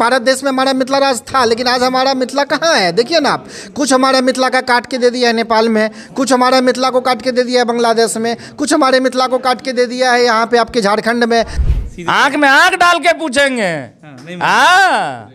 भारत देश में हमारा मिथिला राज था, लेकिन आज हमारा मिथिला कहाँ है? देखिए ना आप, कुछ हमारा मिथिला का काट के दे दिया है नेपाल में, कुछ हमारा मिथिला को काट के दे दिया है बांग्लादेश में, कुछ हमारे मिथिला को काट के दे दिया है यहाँ पे आपके झारखंड में। आंख में आंख डाल के पूछेंगे। हाँ,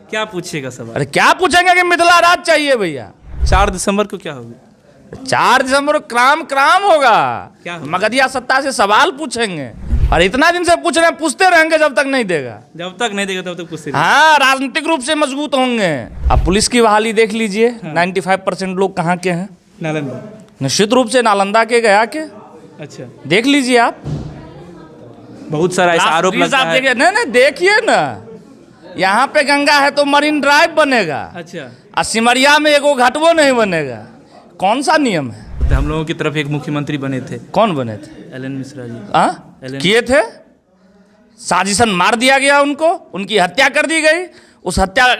क्या पूछेगा सवाल? अरे क्या पूछेंगे कि मिथिला राज चाहिए भैया। 4 दिसंबर को क्या होगा? 4 दिसंबर को क्राम क्राम होगा। क्या होगा? मगधिया सत्ता से सवाल पूछेंगे, और इतना दिन से पूछ रहे हैं, पूछते रहेंगे जब तक नहीं देगा। जब तक नहीं देगा तब तक पूछते हाँ, राजनीतिक रूप से मजबूत होंगे। अब पुलिस की बहाली देख लीजिए। 95% लोग कहाँ के हैं? नालंदा। निश्चित रूप से नालंदा के, गया के। अच्छा, देख लीजिए आप, बहुत सारा ऐसा आरोप लगता है। नहीं, देखिए ना, यहाँ पे गंगा है तो मरीन ड्राइव बनेगा। अच्छा, और सिमरिया में एगो घाटवो नहीं बनेगा। कौन सा नियम है? तो हम लोगों की तरफ एक मुख्यमंत्री बने थे। कौन बने थे? एलन मिश्रा जी। हाँ, किए थे। साजिशन मार दिया गया उनको, उनकी हत्या कर दी गई। उस हत्या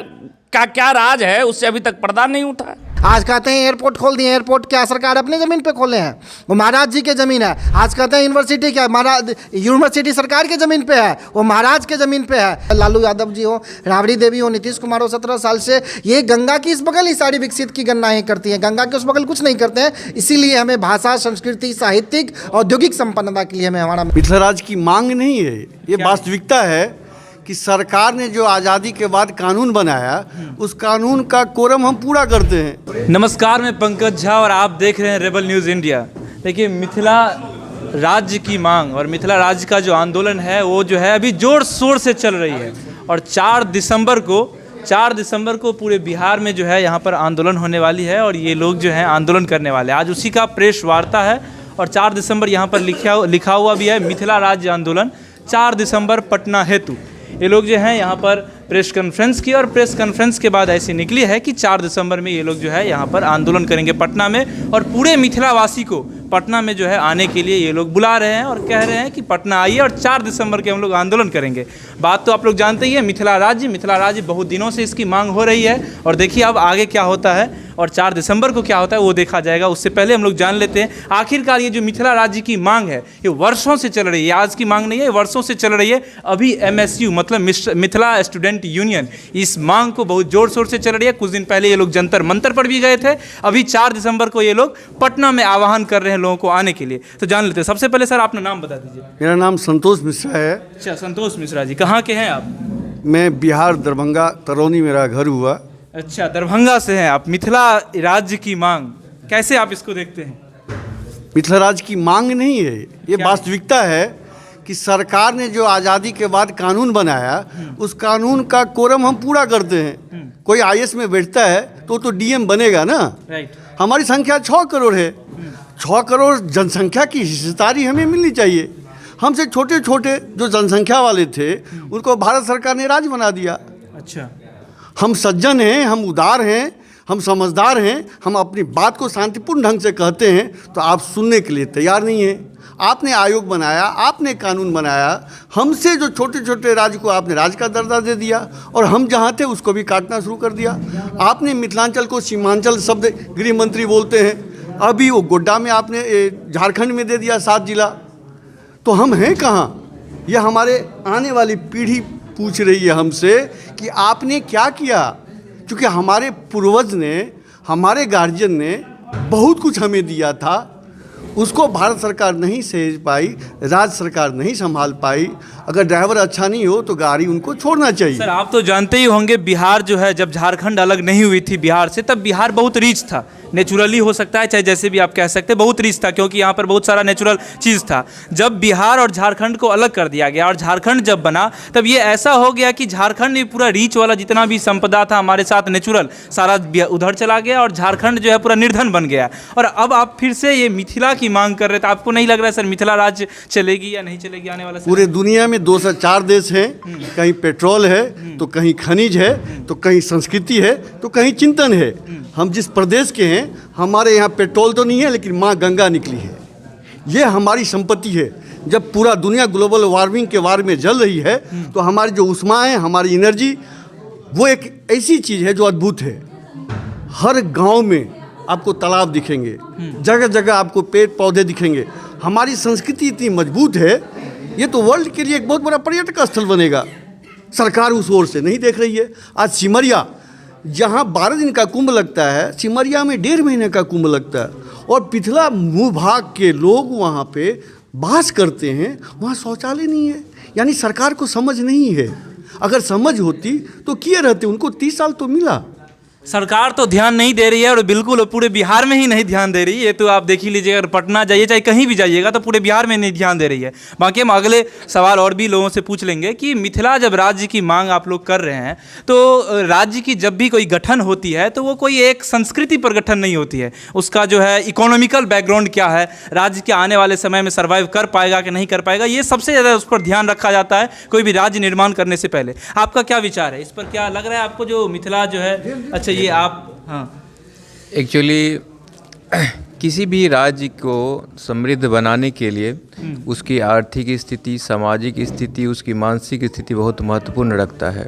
का क्या राज है, उससे अभी तक पर्दा नहीं उठा है। आज कहते हैं एयरपोर्ट खोल दिए, एयरपोर्ट क्या सरकार अपने ज़मीन पे खोले हैं? वो महाराज जी के ज़मीन है। आज कहते हैं यूनिवर्सिटी क्या, महाराज यूनिवर्सिटी सरकार के ज़मीन पे है, वो महाराज के ज़मीन पे है। लालू यादव जी हो, राबड़ी देवी हो, नीतीश कुमार हो, 17 साल से ये गंगा की इस बगल ही सारी विकसित की गणना ही करती है, गंगा के उस बगल कुछ नहीं करते हैं। इसीलिए हमें भाषा, संस्कृति, साहित्यिक, औद्योगिक संपन्नता के लिए हमें हमारा मिथिला राज की मांग नहीं है, ये वास्तविकता है कि सरकार ने जो आज़ादी के बाद कानून बनाया, उस कानून का कोरम हम पूरा करते हैं। नमस्कार, मैं पंकज झा और आप देख रहे हैं रेबल न्यूज़ इंडिया। देखिए, मिथिला राज्य की मांग और मिथिला राज्य का जो आंदोलन है वो जो है अभी जोर शोर से चल रही है। और 4 दिसंबर को पूरे बिहार में जो है यहाँ पर आंदोलन होने वाली है और ये लोग जो हैं आंदोलन करने वाले हैं। आज उसी का प्रेस वार्ता है और 4 दिसंबर यहाँ पर लिखा हुआ भी है, मिथिला राज्य आंदोलन 4 दिसंबर पटना हेतु। ये लोग जो हैं यहाँ पर प्रेस कॉन्फ्रेंस की और प्रेस कॉन्फ्रेंस के बाद ऐसी निकली है कि 4 दिसंबर में ये लोग जो है यहाँ पर आंदोलन करेंगे पटना में, और पूरे मिथिलावासी को पटना में जो है आने के लिए ये लोग बुला रहे हैं और कह रहे हैं कि पटना आइए और 4 दिसंबर के हम लोग आंदोलन करेंगे। बात तो आप लोग जानते ही है, मिथिला राज्य बहुत दिनों से इसकी मांग हो रही है और देखिए अब आगे क्या होता है और 4 दिसंबर को क्या होता है वो देखा जाएगा। उससे पहले हम लोग जान लेते हैं आखिरकार ये जो मिथिला राज्य की मांग है ये वर्षों से चल रही है, आज की मांग नहीं है, वर्षों से चल रही है। अभी MSU मतलब मिथिला स्टूडेंट यूनियन इस मांग को बहुत जोर शोर से चल रही है। कुछ दिन पहले ये लोग जंतर मंतर पर भी गए थे, अभी 4 दिसंबर को ये लोग पटना में आह्वान कर रहे हैं लोगों को आने के लिए। तो जान लेते हैं। सबसे पहले सर अपना नाम बता दीजिए। मेरा नाम संतोष मिश्रा है। अच्छा, संतोष मिश्रा जी, कहाँ के हैं आप? मैं बिहार दरभंगा तरौनी मेरा घर हुआ। अच्छा, दरभंगा से हैं आप। मिथिला राज्य की मांग कैसे आप इसको देखते हैं? मिथिला राज्य की मांग नहीं है, ये वास्तविकता है कि सरकार ने जो आज़ादी के बाद कानून बनाया, उस कानून का कोरम हम पूरा करते हैं। कोई IAS में बैठता है तो DM बनेगा ना। राइट। हमारी संख्या 6 करोड़ है। 6 करोड़ जनसंख्या की हिस्सेदारी हमें मिलनी चाहिए। हमसे छोटे छोटे जो जनसंख्या वाले थे उनको भारत सरकार ने राज्य बना दिया। अच्छा, हम सज्जन हैं, हम उदार हैं, हम समझदार हैं, हम अपनी बात को शांतिपूर्ण ढंग से कहते हैं तो आप सुनने के लिए तैयार नहीं हैं। आपने आयोग बनाया, आपने कानून बनाया, हमसे जो छोटे छोटे राज्य को आपने राज्य का दर्जा दे दिया और हम जहाँ थे उसको भी काटना शुरू कर दिया। आपने मिथिलांचल को सीमांचल शब्द गृह मंत्री बोलते हैं, अभी वो गोड्डा में आपने झारखंड में दे दिया 7 जिला। तो हम हैं कहाँ? ये हमारे आने वाली पीढ़ी पूछ रही है हमसे कि आपने क्या किया, क्योंकि हमारे पूर्वज ने, हमारे गार्जियन ने बहुत कुछ हमें दिया था, उसको भारत सरकार नहीं सहेज पाई, राज्य सरकार नहीं संभाल पाई। अगर ड्राइवर अच्छा नहीं हो तो गाड़ी उनको छोड़ना चाहिए। सर आप तो जानते ही होंगे, बिहार जो है जब झारखंड अलग नहीं हुई थी बिहार से, तब बिहार बहुत रिच था। नेचुरली हो सकता है, चाहे जैसे भी आप कह सकते हैं, बहुत रिच था क्योंकि यहाँ पर बहुत सारा नेचुरल चीज़ था। जब बिहार और झारखंड को अलग कर दिया गया और झारखंड जब बना, तब ये ऐसा हो गया कि झारखंड में पूरा रिच वाला जितना भी संपदा था हमारे साथ नेचुरल, सारा उधर चला गया और झारखंड जो है पूरा निर्धन बन गया। और अब आप फिर से ये मिथिला की मांग कर रहे थे। आपको नहीं लग रहा है सर मिथिला राज्य चलेगी या नहीं चलेगी आने वाला? पूरे दुनिया में 2 से 4 देश हैं, कहीं पेट्रोल है तो कहीं खनिज है तो कहीं संस्कृति है तो कहीं चिंतन है। हम जिस प्रदेश के हैं, हमारे यहाँ पेट्रोल तो नहीं है लेकिन माँ गंगा निकली है, ये हमारी संपत्ति है। जब पूरा दुनिया ग्लोबल वार्मिंग के बारे में जल रही है तो हमारी जो ऊष्मा है, हमारी एनर्जी, वो एक ऐसी चीज़ है जो अद्भुत है। हर गांव में आपको तालाब दिखेंगे, जगह जगह आपको पेड़ पौधे दिखेंगे। हमारी संस्कृति इतनी मजबूत है, ये तो वर्ल्ड के लिए एक बहुत बड़ा पर्यटक स्थल बनेगा। सरकार उस ओर से नहीं देख रही है। आज सिमरिया, जहाँ 12 दिन का कुंभ लगता है, सिमरिया में 1.5 महीने का कुंभ लगता है, और पिछला भूभाग के लोग वहाँ पे बास करते हैं, वहाँ शौचालय नहीं है। यानी सरकार को समझ नहीं है। अगर समझ होती तो किए रहते, उनको 30 साल तो मिला। सरकार तो ध्यान नहीं दे रही है, और बिल्कुल पूरे बिहार में ही नहीं ध्यान दे रही है। ये तो आप देख ही लीजिए, अगर पटना जाइए चाहे कहीं भी जाइएगा तो पूरे बिहार में नहीं ध्यान दे रही है। बाकी हम अगले सवाल और भी लोगों से पूछ लेंगे कि मिथिला जब राज्य की मांग आप लोग कर रहे हैं, तो राज्य की जब भी कोई गठन होती है तो वो कोई एक संस्कृति पर गठन नहीं होती है। उसका जो है इकोनॉमिकल बैकग्राउंड क्या है, राज्य के आने वाले समय में सर्वाइव कर पाएगा कि नहीं कर पाएगा, ये सबसे ज़्यादा उस पर ध्यान रखा जाता है कोई भी राज्य निर्माण करने से पहले। आपका क्या विचार है इस पर? क्या लग रहा है आपको जो मिथिला जो है, अच्छा ये आप, हाँ एक्चुअली किसी भी राज्य को समृद्ध बनाने के लिए उसकी आर्थिक स्थिति, सामाजिक स्थिति, उसकी मानसिक स्थिति बहुत महत्वपूर्ण रखता है।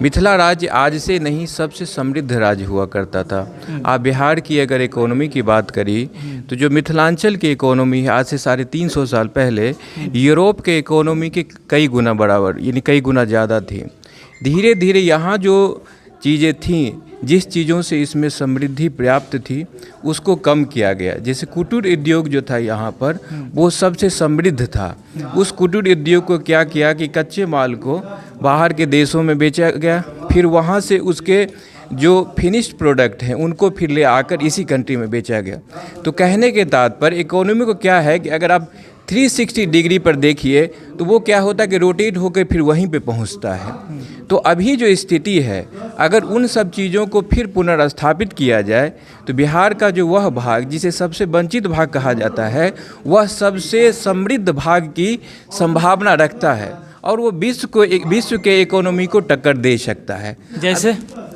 मिथिला राज्य आज से नहीं, सबसे समृद्ध राज्य हुआ करता था। आप बिहार की अगर इकोनॉमी की बात करी तो जो मिथिलांचल की इकोनॉमी है आज से 350 साल पहले यूरोप के इकोनॉमी के कई गुना बराबर, यानी कई गुना ज़्यादा थी। धीरे धीरे यहाँ जो चीज़ें थीं, जिस चीज़ों से इसमें समृद्धि पर्याप्त थी, उसको कम किया गया। जैसे कुटीर उद्योग जो था यहाँ पर, वो सबसे समृद्ध था। उस कुटीर उद्योग को क्या किया कि कच्चे माल को बाहर के देशों में बेचा गया, फिर वहाँ से उसके जो फिनिश्ड प्रोडक्ट हैं उनको फिर ले आकर इसी कंट्री में बेचा गया। तो कहने के तात्पर्य इकोनॉमी को क्या है कि अगर आप 360 डिग्री पर देखिए तो वो क्या होता है कि रोटेट होकर फिर वहीं पे पहुंचता है। तो अभी जो स्थिति है, अगर उन सब चीज़ों को फिर पुनर्स्थापित किया जाए तो बिहार का जो वह भाग जिसे सबसे वंचित भाग कहा जाता है, वह सबसे समृद्ध भाग की संभावना रखता है और वो विश्व के इकोनॉमी को टक्कर दे सकता है।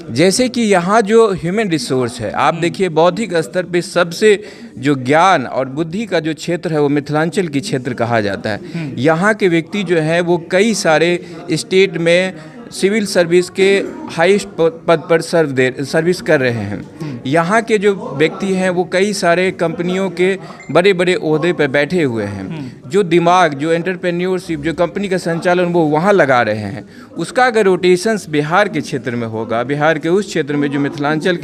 जैसे कि यहाँ जो ह्यूमन रिसोर्स है, आप देखिए बौद्धिक स्तर पे सबसे जो ज्ञान और बुद्धि का जो क्षेत्र है वो मिथिलांचल की क्षेत्र कहा जाता है। यहाँ के व्यक्ति जो है वो कई सारे स्टेट में सिविल सर्विस के हाईएस्ट पद पर सर्विस कर रहे हैं। यहाँ के जो व्यक्ति हैं वो कई सारे कंपनियों के बड़े बड़े ओहदे पर बैठे हुए हैं। जो दिमाग, जो एंटरप्रेन्योरशिप, जो कंपनी का संचालन वो वहाँ लगा रहे हैं। उसका अगर रोटेशंस बिहार के क्षेत्र में होगा, बिहार के उस क्षेत्र में जो मिथिलांचल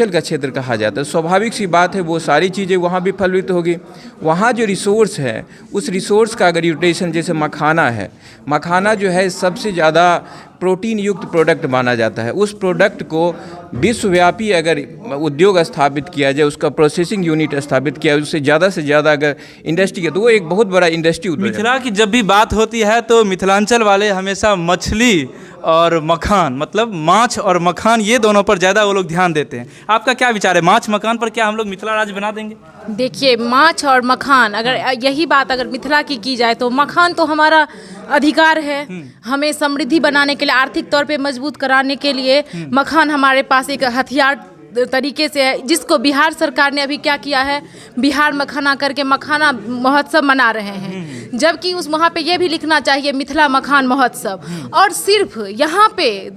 का क्षेत्र कहा जाता है, स्वाभाविक सी बात है वो सारी चीज़ें वहाँ भी फलित होगी। वहाँ जो रिसोर्स है, उस रिसोर्स का अगर रोटेशन, जैसे मखाना है, मखाना जो है सबसे ज़्यादा प्रोटीन युक्त प्रोडक्ट माना जाता है। उस प्रोडक्ट को विश्वव्यापी अगर उद्योग स्थापित किया जाए, उसका प्रोसेसिंग यूनिट स्थापित किया, उससे से ज़्यादा अगर इंडस्ट्री है तो वो एक बहुत बड़ा इंडस्ट्री। मिथिला की जब भी बात होती है तो मिथिलांचल वाले हमेशा मछली और मखान, मतलब माछ और मखान, ये दोनों पर ज़्यादा वो लोग ध्यान देते हैं। आपका क्या विचार है, माछ मखान पर क्या हम लोग मिथिला राज्य बना देंगे? देखिए, माछ और मखान, अगर यही बात अगर मिथिला की जाए तो मखान तो हमारा अधिकार है। हमें समृद्धि बनाने के लिए, आर्थिक तौर पे मजबूत कराने के लिए मखान हमारे पास एक हथियार तरीके से है, जिसको बिहार सरकार ने अभी क्या किया है, बिहार मखाना करके मखाना महोत्सव मना रहे हैं। जबकि उस वहाँ पे ये भी लिखना चाहिए मिथिला मखान महोत्सव। और सिर्फ यहाँ पे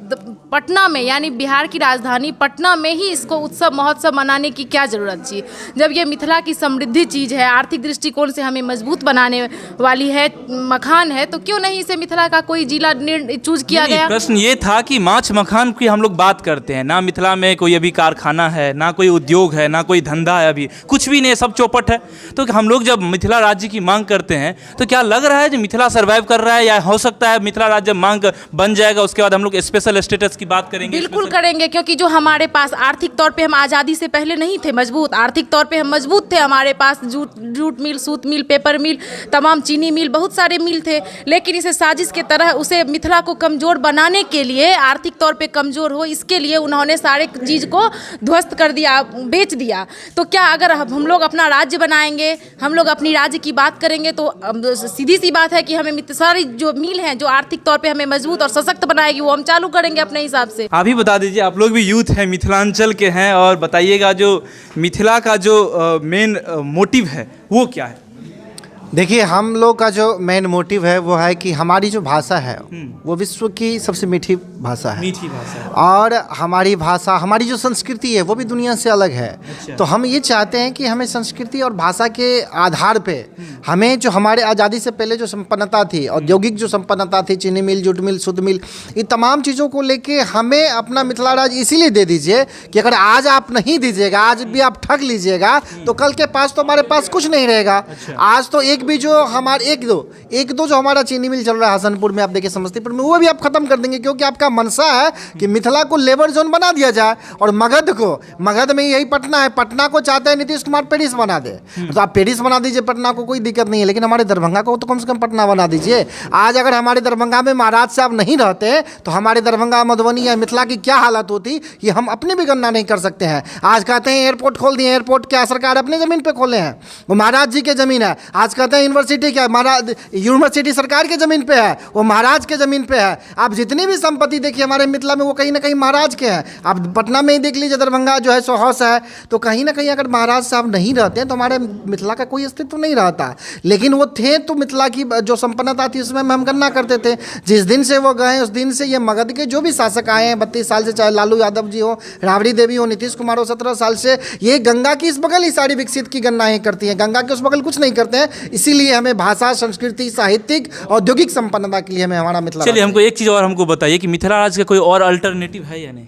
पटना में, यानी बिहार की राजधानी पटना में ही इसको उत्सव महोत्सव मनाने की क्या ज़रूरत थी? जब ये मिथिला की समृद्धि चीज़ है, आर्थिक दृष्टिकोण से हमें मजबूत बनाने वाली है, मखान है, तो क्यों नहीं इसे मिथिला का कोई जिला चूज किया गया? प्रश्न ये था कि माछ मखान की हम लोग बात करते हैं ना, मिथिला में कोई अभी कारखाना है ना, कोई उद्योग है ना, कोई धंधा है, अभी कुछ भी नहीं, सब चौपट है। तो हम लोग जब मिथिला राज्य की मांग करते हैं तो क्या लग रहा है कि मिथिला सर्वाइव कर रहा है, या हो सकता है मिथिला राज्य मांग बन जाएगा उसके बाद हम लोग स्पेशल स्टेटस की बात करेंगे? बिल्कुल करेंगे, क्योंकि जो हमारे पास आर्थिक तौर पे हम आज़ादी से पहले नहीं थे मजबूत, आर्थिक तौर पे हम मजबूत थे। हमारे पास जूट मिल, सूत मिल, पेपर मिल, तमाम चीनी मिल, बहुत सारे मिल थे। लेकिन इसे साजिश के तरह उसे मिथिला को कमज़ोर बनाने के लिए, आर्थिक तौर पे कमज़ोर हो इसके लिए उन्होंने सारे चीज़ को ध्वस्त कर दिया, बेच दिया। तो क्या अगर हम लोग अपना राज्य बनाएंगे, हम लोग अपनी राज्य की बात करेंगे, तो सीधी सी बात है कि हमें सारी जो मिल हैं जो आर्थिक तौर पे हमें मजबूत और सशक्त बनाएगी, वो हम चालू करेंगे अपने हिसाब से। आप ही बता दीजिए, आप लोग भी यूथ हैं, मिथिलांचल के हैं, और बताइएगा जो मिथिला का जो मेन मोटिव है वो क्या है? देखिए, हम लोग का जो मेन मोटिव है वो है कि हमारी जो भाषा है वो विश्व की सबसे मीठी भाषा है। मीठी भाषा है। और हमारी भाषा, हमारी जो संस्कृति है वो भी दुनिया से अलग है। तो हम ये चाहते हैं कि हमें संस्कृति और भाषा के आधार पे हमें जो हमारे आज़ादी से पहले जो संपन्नता थी, औद्योगिक जो संपन्नता थी, चीनी मिल, जूट मिल, शुद्ध मिल, इन तमाम चीज़ों को लेके हमें अपना मिथिला राज्य इसीलिए दे दीजिए कि अगर आज आप नहीं दीजिएगा, आज भी आप ठग लीजिएगा, तो कल के पास तो हमारे पास कुछ नहीं रहेगा। आज तो एक भी जो हमारे एक दो जो हमारा चीनी मिल चल रहा है हसनपुर में, आप देखिए समस्तीपुर में, वो भी आप खत्म कर देंगे, क्योंकि आपका मनसा है कि मिथिला को लेबर जोन बना दिया जाए। और मगध में यही पटना है, पटना को चाहते हैं नीतीश कुमार पेरिस बना दे, तो आप पेरिस बना दीजिए, पटना को कोई दिक्कत नहीं है, लेकिन हमारे दरभंगा को तो कम से कम पटना बना दीजिए। आज अगर हमारे दरभंगा में महाराज साहब नहीं रहते तो हमारे दरभंगा, मधुबनी या मिथिला की क्या हालत होती, ये हम अपनी भी गणना नहीं कर सकते हैं। आज कहते हैं एयरपोर्ट खोल दिए, एयरपोर्ट क्या सरकार अपने ज़मीन पे खोले हैं? वो महाराज जी के ज़मीन है। आज कहते हैं यूनिवर्सिटी क्या, महाराज यूनिवर्सिटी सरकार के ज़मीन पे है, वो महाराज के ज़मीन पे है। आप जितनी भी संपत्ति देखिए हमारे मिथिला में, वो कहीं ना कहीं महाराज के हैं। आप पटना में ही देख लीजिए, दरभंगा जो है सो हाउस है, तो कहीं ना कहीं अगर महाराज साहब नहीं रहते हैं तो हमारे मिथिला का कोई अस्तित्व नहीं रहता। लेकिन वो थे तो मिथिला की जो संपन्नता थी उसमें हम गणना करते थे। जिस दिन से वो गए उस दिन से ये मगध के जो भी शासक आए हैं 32 साल से, चाहे लालू यादव जी हो, राबड़ी देवी हो, नीतीश कुमार हो, 17 साल से ये गंगा की इस बगल ही सारी विकसित की गणनाएं करती हैं, गंगा के उस बगल कुछ नहीं करते हैं। इसीलिए हमें भाषा, संस्कृति, साहित्यिक, औद्योगिक संपन्नता के लिए हमें हमारा मिथिला। चलिए, हमको एक चीज़ और हमको बताइए कि मिथिला राज्य का कोई और अल्टरनेटिव है या नहीं?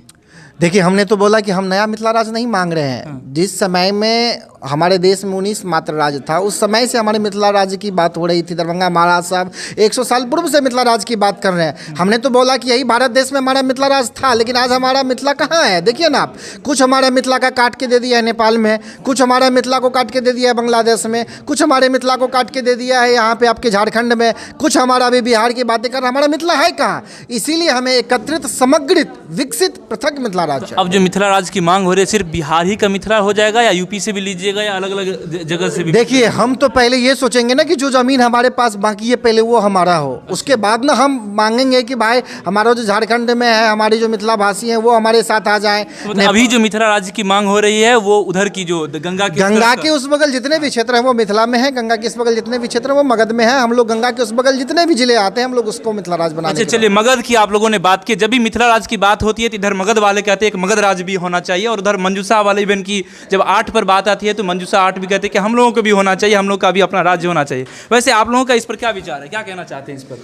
देखिए, हमने तो बोला कि हम नया मिथिला राज्य नहीं मांग रहे हैं। जिस समय में हमारे देश में 19 मात्र राज्य था, उस समय से हमारे मिथिला राज्य की बात हो रही थी। दरभंगा महाराज साहब 100 साल पूर्व से मिथिला राज्य की बात कर रहे हैं। हमने तो बोला कि यही भारत देश में हमारा मिथिला राज्य था, लेकिन आज हमारा मिथिला कहाँ है? देखिए ना आप, कुछ हमारा मिथिला का काट के दे दिया है नेपाल में, कुछ हमारा मिथिला को काट के दे दिया है बांग्लादेश में, कुछ हमारे मिथिला को काट के दे दिया है यहाँ पे आपके झारखंड में, कुछ हमारा अभी बिहार की बातें कर, हमारा मिथिला है कहाँ? इसीलिए हमें एकत्रित, समग्रित, विकसित, पृथक मिथिला राज्य। अब जो मिथिला राज्य की मांग हो रही है, सिर्फ बिहार ही का मिथिला हो जाएगा या यूपी से भी लीजिएगा या अलग अलग जगह से भी? देखिए, हम तो पहले ये सोचेंगे ना कि जो जमीन हमारे पास बाकी है पहले वो हमारा हो, उसके बाद ना हम मांगेंगे कि भाई हमारा जो झारखंड में है, हमारी जो मिथिला भाषी है वो हमारे साथ आ जाएं। तो अभी जो मिथिला राज्य की मांग हो रही है वो उधर की जो गंगा के उस बगल जितने भी क्षेत्र हैं वो मिथिला में है, गंगा के इस बगल जितने भी क्षेत्र हैं वो मगध में है। हम लोग गंगा के उस बगल जितने भी जिले आते हैं हम लोग उसको मिथिला राज्य बनाते हैं। अच्छा, चलिए, मगध की आप लोगों ने बात की। जब भी मिथिला राज्य की बात होती है तो इधर मगध वाले कहते हैं एक मगध राज्य भी होना चाहिए, और उधर मंजूषा वाले इवन की जब 8 पर बात आती है तो मंजूषा 8 भी कहते हैं कि हम लोगों को भी होना चाहिए, हम लोग का भी अपना राज्य होना चाहिए। वैसे आप लोगों का इस पर क्या विचार है, क्या कहना चाहते हैं इस पर?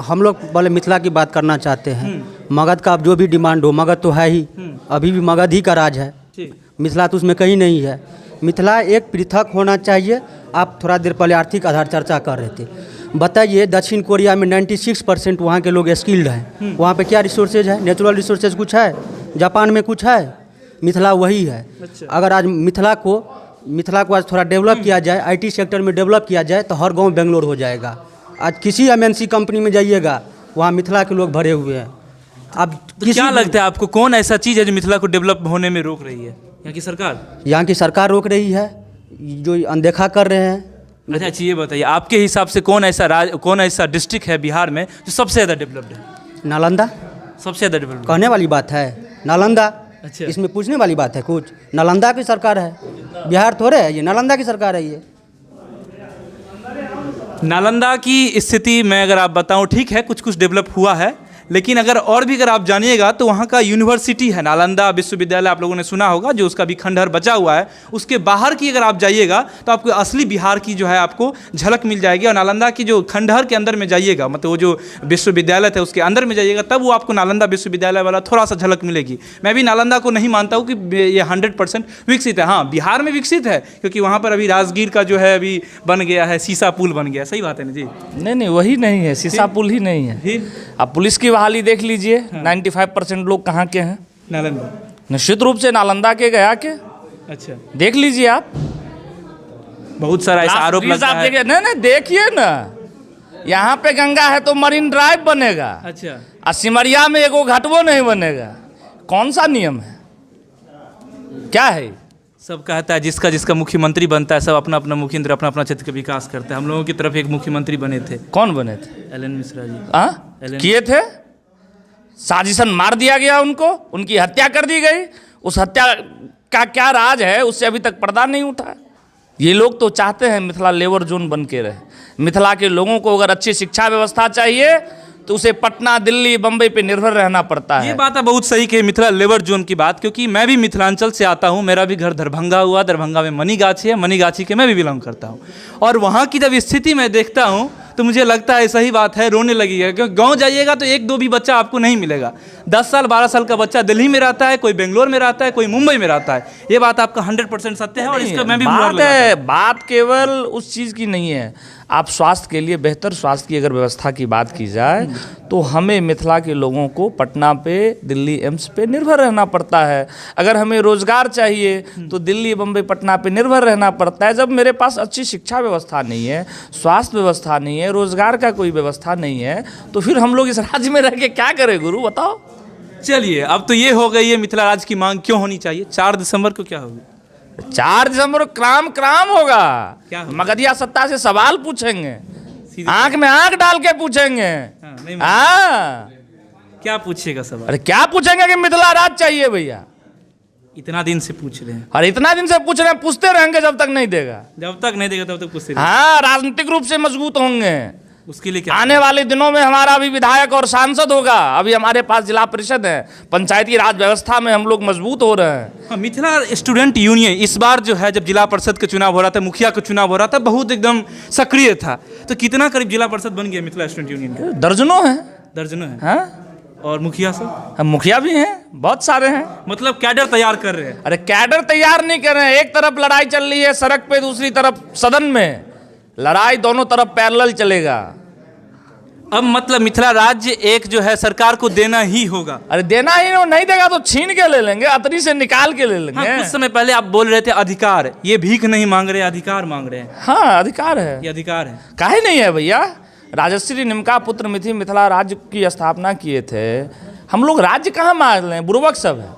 हम लोग पहले मिथिला की बात करना चाहते हैं। मगध का जो भी डिमांड हो, मगध तो है ही, अभी भी मगध ही का राज है, मिथिला तो उसमें कहीं नहीं है। मिथिला एक पृथक होना चाहिए। आप थोड़ा देर पहले आर्थिक आधार चर्चा कर रहे थे, बताइए दक्षिण कोरिया में 96% वहाँ के लोग स्किल्ड हैं, वहाँ पे क्या रिसोर्सेज है? नेचुरल रिसोर्सेज कुछ है? जापान में कुछ है? मिथिला वही है। अगर आज मिथिला को आज थोड़ा डेवलप किया जाए, आईटी सेक्टर में डेवलप किया जाए तो हर गांव बेंगलोर हो जाएगा। आज किसी एमएनसी कंपनी में जाइएगा वहाँ मिथिला के लोग भरे हुए हैं। अब तो क्या लगता है आपको, कौन ऐसा चीज़ है जो मिथिला को डेवलप होने में रोक रही है? यहाँ की सरकार? यहाँ की सरकार रोक रही है, जो अनदेखा कर रहे हैं। अच्छा, ये बताइए आपके हिसाब से कौन ऐसा डिस्ट्रिक्ट है बिहार में जो सबसे ज़्यादा डेवलप्ड है? नालंदा सबसे ज़्यादा डेवलप्ड। कहने वाली बात है नालंदा। अच्छा, इसमें पूछने वाली बात है कुछ? नालंदा की सरकार है, बिहार थोड़े है ये, नालंदा की सरकार है ये। नालंदा की स्थिति में अगर आप बताऊं, ठीक है कुछ कुछ डेवलप हुआ है, लेकिन अगर आप जानिएगा तो वहाँ का यूनिवर्सिटी है नालंदा विश्वविद्यालय, आप लोगों ने सुना होगा, जो उसका भी खंडहर बचा हुआ है। उसके बाहर की अगर आप जाइएगा तो आपको असली बिहार की जो है आपको झलक मिल जाएगी। और नालंदा की जो खंडहर के अंदर में जाइएगा, मतलब वो जो विश्वविद्यालय था उसके अंदर में जाइएगा, तब वो आपको नालंदा विश्वविद्यालय वाला थोड़ा सा झलक मिलेगी। मैं भी नालंदा को नहीं मानता हूँ कि ये 100% विकसित है। हाँ, बिहार में विकसित है, क्योंकि वहाँ पर अभी राजगीर का जो है अभी बन गया है, सीसा पुल बन गया। सही बात है ना जी? नहीं, वही नहीं है, सीसा पुल ही नहीं है। अब पुलिस की बहाली देख लीजिए, 95% लोग कहाँ के हैं? नालंदा। निश्चित रूप से नालंदा के, गया के। अच्छा, देख लीजिए आप, बहुत सारा ऐसा आरोप लगता है। नहीं, देखिए ना, यहाँ पे गंगा है तो मरीन ड्राइव बनेगा। अच्छा, और सिमरिया में एगो घाटवो नहीं बनेगा। कौन सा नियम है, क्या है? सब कहता है जिसका मुख्यमंत्री बनता है, सब अपना अपना मुख्यमंत्री अपना अपना क्षेत्र का विकास करता है। हम लोगों की तरफ एक मुख्यमंत्री बने थे। कौन बने थे? एलन मिश्रा जी। किए थे, साजिशन मार दिया गया उनको, उनकी हत्या कर दी गई। उस हत्या का क्या राज है उससे अभी तक पर्दा नहीं उठा। ये लोग तो चाहते हैं मिथिला लेबर जोन बन के रहे। मिथिला के लोगों को अगर अच्छी शिक्षा व्यवस्था चाहिए तो उसे पटना, दिल्ली, बम्बई पे निर्भर रहना पड़ता है। ये बात है बहुत सही कही मिथिला लेबर जोन की बात, क्योंकि मैं भी मिथिलांचल से आता हूँ। मेरा भी घर दरभंगा हुआ, दरभंगा में मनीगाछी है, मनीगाछी के मैं भी बिलोंग करता हूँ। और वहाँ की जब स्थिति मैं देखता हूँ तो मुझे लगता है सही बात है, रोने लगेगा। क्योंकि गांव जाइएगा तो एक दो भी बच्चा आपको नहीं मिलेगा। 10 साल 12 साल का बच्चा दिल्ली में रहता है, कोई बेंगलोर में रहता है, कोई मुंबई में रहता है। ये बात आपका 100% सत्य है और इसका मैं भी बात केवल उस चीज़ की नहीं है। आप स्वास्थ्य के लिए बेहतर स्वास्थ्य की अगर व्यवस्था की बात की जाए तो हमें मिथिला के लोगों को पटना पे, दिल्ली एम्स पे निर्भर रहना पड़ता है। अगर हमें रोजगार चाहिए तो दिल्ली, बम्बई, पटना पे निर्भर रहना पड़ता है। जब मेरे पास अच्छी शिक्षा व्यवस्था नहीं है, स्वास्थ्य व्यवस्था नहीं है, रोजगार का कोई व्यवस्था नहीं है, तो फिर हम लोग इस राज्य में रह के क्या करें गुरु, बताओ। चलिए, अब तो ये हो गई है मिथिला राज्य की मांग क्यों होनी चाहिए। 4 दिसंबर को क्या होगी? 4 दिसंबर को क्राम होगा। क्या होगा? मगधिया सत्ता से सवाल पूछेंगे, आंख में आंख डाल के पूछेंगे। हाँ, क्या पूछिएगा सवाल? अरे क्या पूछेंगे कि मिथिला राज चाहिए भैया। इतना दिन से पूछ रहे हैं और इतना दिन से पूछ रहे हैं, पूछते रहेंगे जब तक नहीं देगा। जब तक नहीं देगा तब तक पूछते रहेंगे। हाँ, राजनीतिक रूप से मजबूत होंगे। उसके लिए क्या आने वाले दिनों में हमारा भी विधायक और सांसद होगा। अभी हमारे पास जिला परिषद है, पंचायती राज व्यवस्था में हम लोग मजबूत हो रहे हैं। हाँ, मिथिला स्टूडेंट यूनियन इस बार जो है, जब जिला परिषद का चुनाव हो रहा था, मुखिया का चुनाव हो रहा था, बहुत एकदम सक्रिय था। तो कितना करीब जिला परिषद बन गया मिथिला स्टूडेंट यूनियन का? दर्जनों है। दर्जनों है। हाँ? और मुखिया सब? हम मुखिया भी हैं, बहुत सारे हैं। मतलब कैडर तैयार कर रहे हैं? अरे कैडर तैयार नहीं कर रहे हैं। एक तरफ लड़ाई चल रही है सड़क पे, दूसरी तरफ सदन में लड़ाई, दोनों तरफ पैरेलल चलेगा। अब मतलब मिथिला राज्य एक जो है सरकार को देना ही होगा। अरे देना ही नहीं देगा तो छीन के ले लेंगे, अतरी से निकाल के ले लेंगे। हाँ, कुछ समय पहले आप बोल रहे थे अधिकार, ये भीख नहीं मांग रहे, अधिकार मांग रहे हैं। हाँ, अधिकार है। ये अधिकार है। काहे नहीं है भैया। राजश्री निमका पुत्र मिथिला राज्य की स्थापना किए थे। हम लोग राज्य कहाँ मांग रहे हैं, बुर्बक सब है।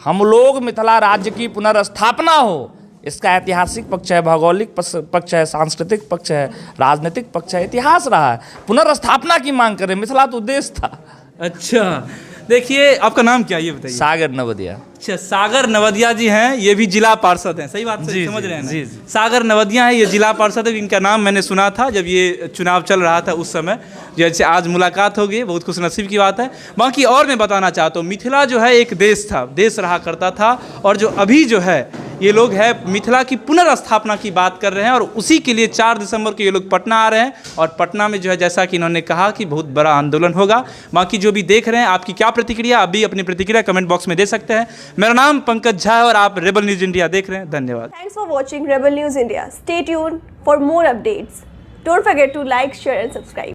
हम लोग मिथिला राज्य की पुनर्स्थापना हो, इसका ऐतिहासिक पक्ष है, भौगोलिक पक्ष है, सांस्कृतिक पक्ष है, राजनीतिक पक्ष है, इतिहास रहा है। पुनर्स्थापना की मांग करें, मिथिला तो देश था। अच्छा, देखिए आपका नाम क्या है ये बताइए। सागर नवदिया। अच्छा, सागर नवदिया जी हैं, ये भी जिला पार्षद हैं, सही बात से समझ रहे हैं ना? जी। सागर नवदिया है, ये जिला पार्षद है। इनका नाम मैंने सुना था जब ये चुनाव चल रहा था उस समय। जैसे आज मुलाकात हो गई, बहुत खुशनसीब की बात है। बाकी और मैं बताना चाहता हूँ, मिथिला जो है एक देश था, देश रहा करता था, और जो अभी जो है ये लोग है मिथिला की पुनर्स्थापना की बात कर रहे हैं। और उसी के लिए 4 दिसंबर को ये लोग पटना आ रहे हैं। और पटना में जो है, जैसा कि इन्होंने कहा कि बहुत बड़ा आंदोलन होगा। बाकी जो भी देख रहे हैं, आपकी क्या प्रतिक्रिया, आप भी अपनी प्रतिक्रिया कमेंट बॉक्स में दे सकते हैं। मेरा नाम पंकज झा है और आप रेबल न्यूज़ इंडिया देख रहे हैं। धन्यवाद। Thanks for watching Rebel News India. Stay tuned for more updates. Don't forget to like, share and subscribe.